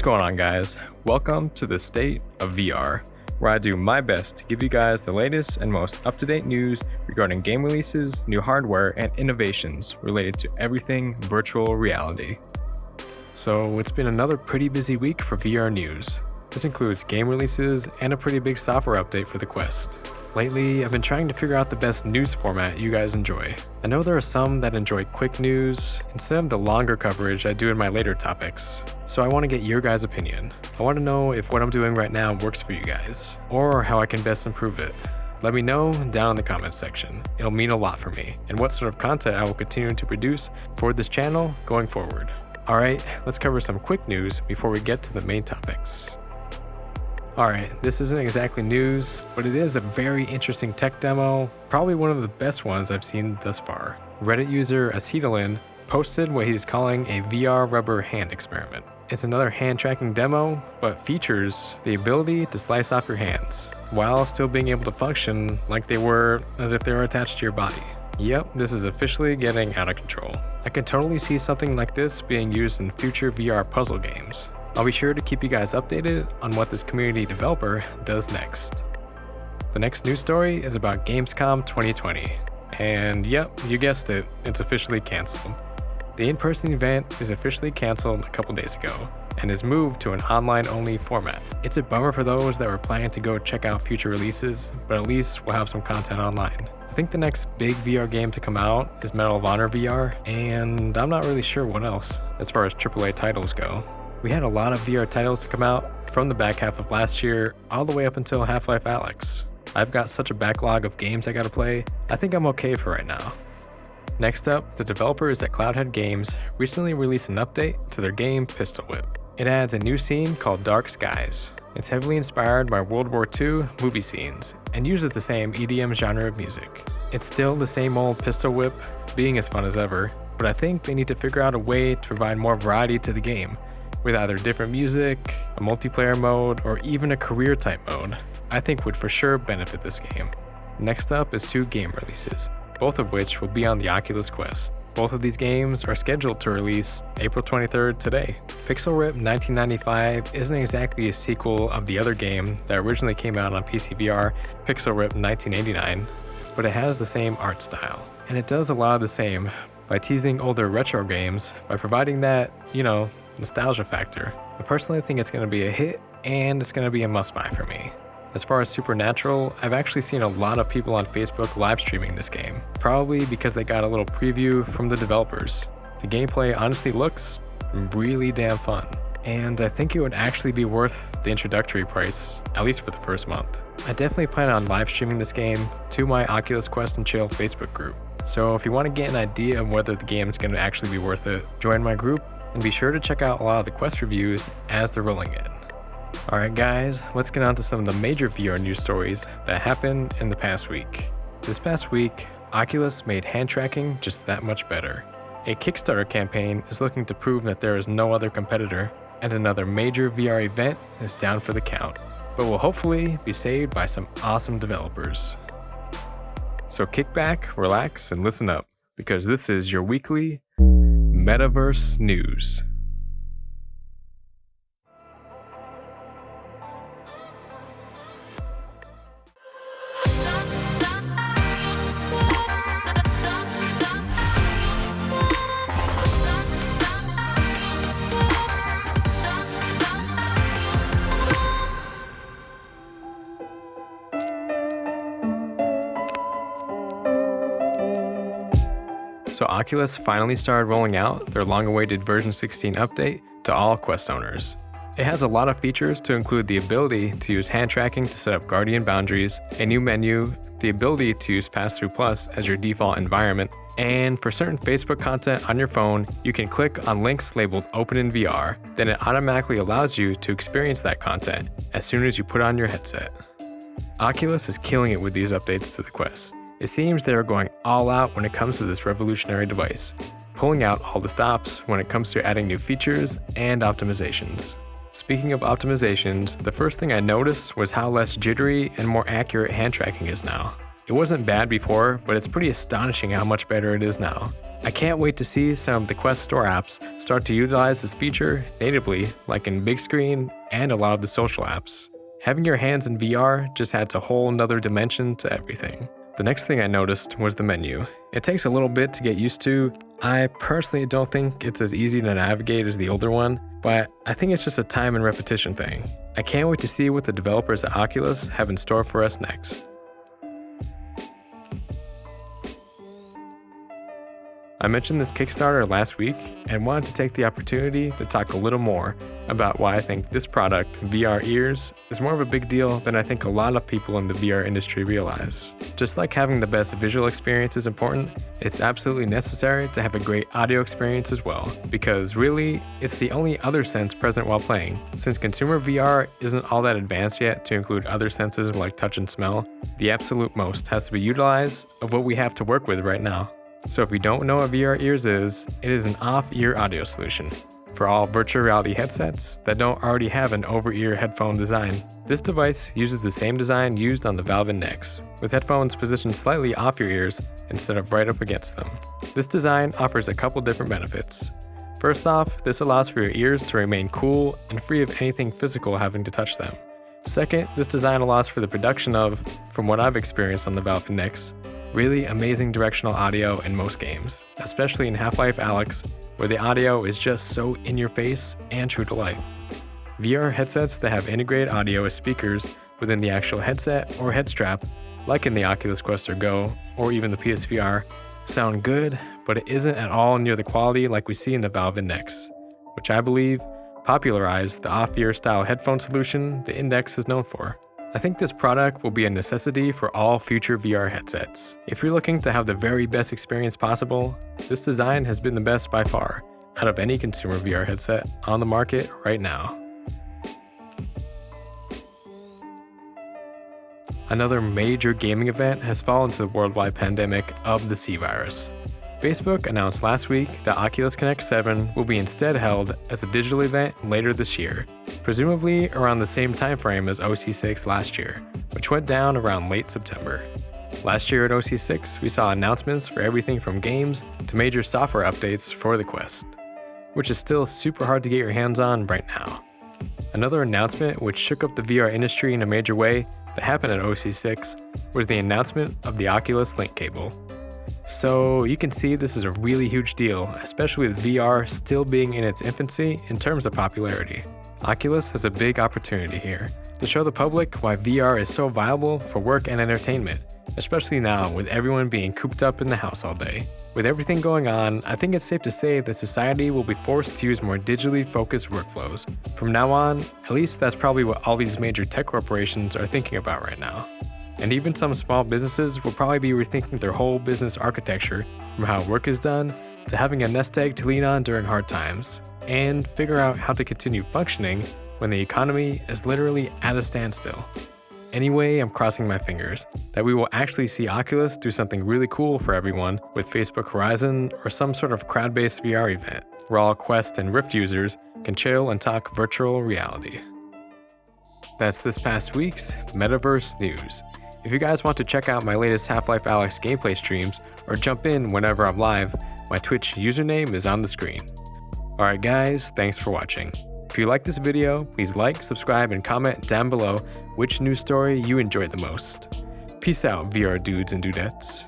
going on, guys? Welcome to the State of VR, where I do my best to give you guys the latest and most up-to-date news regarding game releases, new hardware, and innovations related to everything virtual reality. So it's been another pretty busy week for VRnews. This includes game releases and a pretty big software update for the Quest. Lately, I've been trying to figure out the best news format you guys enjoy. I know there are some that enjoy quick news instead of the longer coverage I do in my later topics. So I want to get your guys' opinion. I want to know if what I'm doing right now works for you guys, or how I can best improve it. Let me know down in the comments section. It'll mean a lot for me, and what sort of content I will continue to produce for this channel going forward. Alright, let's cover some quick news before we get to the main topics. Alright, this isn't exactly news, but it is a very interesting tech demo, probably one of the best ones I've seen thus far. Reddit user Acetylin posted what he's calling a VR rubber hand experiment. It's another hand tracking demo, but features the ability to slice off your hands, while still being able to function like they were as if they were attached to your body. Yep, this is officially getting out of control. I can totally see something like this being used in future VR puzzle games. I'll be sure to keep you guys updated on what this community developer does next. The next news story is about Gamescom 2020. And yep, you guessed it, it's officially canceled. The in-person event is officially canceled a couple days ago and is moved to an online-only format. It's a bummer for those that were planning to go check out future releases, but at least we'll have some content online. I think the next big VR game to come out is Medal of Honor VR, and I'm not really sure what else as far as AAA titles go. We had a lot of VR titles to come out from the back half of last year all the way up until Half-Life Alyx. I've got such a backlog of games I gotta play, I think I'm okay for right now. Next up, the developers at Cloudhead Games recently released an update to their game Pistol Whip. It adds a new scene called Dark Skies. It's heavily inspired by World War II movie scenes and uses the same EDM genre of music. It's still the same old Pistol Whip, being as fun as ever, but I think they need to figure out a way to provide more variety to the game, with either different music, a multiplayer mode, or even a career type mode. I think would for sure benefit this game. Next up is two game releases, both of which will be on the Oculus Quest. Both of these games are scheduled to release April 23rd today. Pixel Rip 1995 isn't exactly a sequel of the other game that originally came out on PC VR, Pixel Rip 1989, but it has the same art style. And it does a lot of the same by teasing older retro games by providing that, nostalgia factor. I personally think it's going to be a hit, and it's going to be a must-buy for me. As far as Supernatural, I've actually seen a lot of people on Facebook live streaming this game, probably because they got a little preview from the developers. The gameplay honestly looks really damn fun, and I think it would actually be worth the introductory price, at least for the first month. I definitely plan on live streaming this game to my Oculus Quest and Chill Facebook group, so if you want to get an idea of whether the game is going to actually be worth it, join my group, and be sure to check out a lot of the Quest reviews as they're rolling in. Alright guys, let's get on to some of the major VR news stories that happened in the past week. This past week, Oculus made hand tracking just that much better. A Kickstarter campaign is looking to prove that there is no other competitor, and another major VR event is down for the count, but will hopefully be saved by some awesome developers. So kick back, relax, and listen up, because this is your weekly Metaverse News. So Oculus finally started rolling out their long-awaited version 16 update to all Quest owners. It has a lot of features to include the ability to use hand tracking to set up Guardian boundaries, a new menu, the ability to use Pass-Through Plus as your default environment, and for certain Facebook content on your phone, you can click on links labeled Open in VR, then it automatically allows you to experience that content as soon as you put on your headset. Oculus is killing it with these updates to the Quest. It seems they are going all out when it comes to this revolutionary device, pulling out all the stops when it comes to adding new features and optimizations. Speaking of optimizations, the first thing I noticed was how less jittery and more accurate hand tracking is now. It wasn't bad before, but it's pretty astonishing how much better it is now. I can't wait to see some of the Quest Store apps start to utilize this feature natively, like in big screen and a lot of the social apps. Having your hands in VR just adds a whole nother dimension to everything. The next thing I noticed was the menu. It takes a little bit to get used to. I personally don't think it's as easy to navigate as the older one, but I think it's just a time and repetition thing. I can't wait to see what the developers at Oculus have in store for us next. I mentioned this Kickstarter last week and wanted to take the opportunity to talk a little more about why I think this product, VR Ears, is more of a big deal than I think a lot of people in the VR industry realize. Just like having the best visual experience is important, it's absolutely necessary to have a great audio experience as well, because really, it's the only other sense present while playing. Since consumer VR isn't all that advanced yet to include other senses like touch and smell, the absolute most has to be utilized of what we have to work with right now. So if you don't know what VR Ears is, it is an off-ear audio solution for all virtual reality headsets that don't already have an over-ear headphone design. This device uses the same design used on the Valve Index, with headphones positioned slightly off your ears instead of right up against them. This design offers a couple different benefits. First off, this allows for your ears to remain cool and free of anything physical having to touch them. Second, this design allows for the production of, from what I've experienced on the Valve Index, really amazing directional audio in most games, especially in Half-Life Alyx, where the audio is just so in your face and true to life. VR headsets that have integrated audio as speakers within the actual headset or head strap, like in the Oculus Quest or Go, or even the PSVR, sound good, but it isn't at all near the quality like we see in the Valve Index, which I believe popularized the off-ear style headphone solution the Index is known for. I think this product will be a necessity for all future VR headsets. If you're looking to have the very best experience possible, this design has been the best by far out of any consumer VR headset on the market right now. Another major gaming event has fallen to the worldwide pandemic of the C virus. Facebook announced last week that Oculus Connect 7 will be instead held as a digital event later this year, presumably around the same timeframe as OC6 last year, which went down around late September. Last year at OC6, we saw announcements for everything from games to major software updates for the Quest, which is still super hard to get your hands on right now. Another announcement which shook up the VR industry in a major way that happened at OC6 was the announcement of the Oculus Link cable. So you can see this is a really huge deal, especially with VR still being in its infancy in terms of popularity. Oculus has a big opportunity here to show the public why VR is so viable for work and entertainment, especially now with everyone being cooped up in the house all day. With everything going on, I think it's safe to say that society will be forced to use more digitally focused workflows. From now on, at least that's probably what all these major tech corporations are thinking about right now. And even some small businesses will probably be rethinking their whole business architecture from how work is done to having a nest egg to lean on during hard times, and figure out how to continue functioning when the economy is literally at a standstill. Anyway, I'm crossing my fingers that we will actually see Oculus do something really cool for everyone with Facebook Horizon or some sort of crowd-based VR event where all Quest and Rift users can chill and talk virtual reality. That's this past week's Metaverse News. If you guys want to check out my latest Half-Life Alyx gameplay streams or jump in whenever I'm live, my Twitch username is on the screen. Alright guys, thanks for watching. If you like this video, please like, subscribe, and comment down below which news story you enjoyed the most. Peace out, VR dudes and dudettes.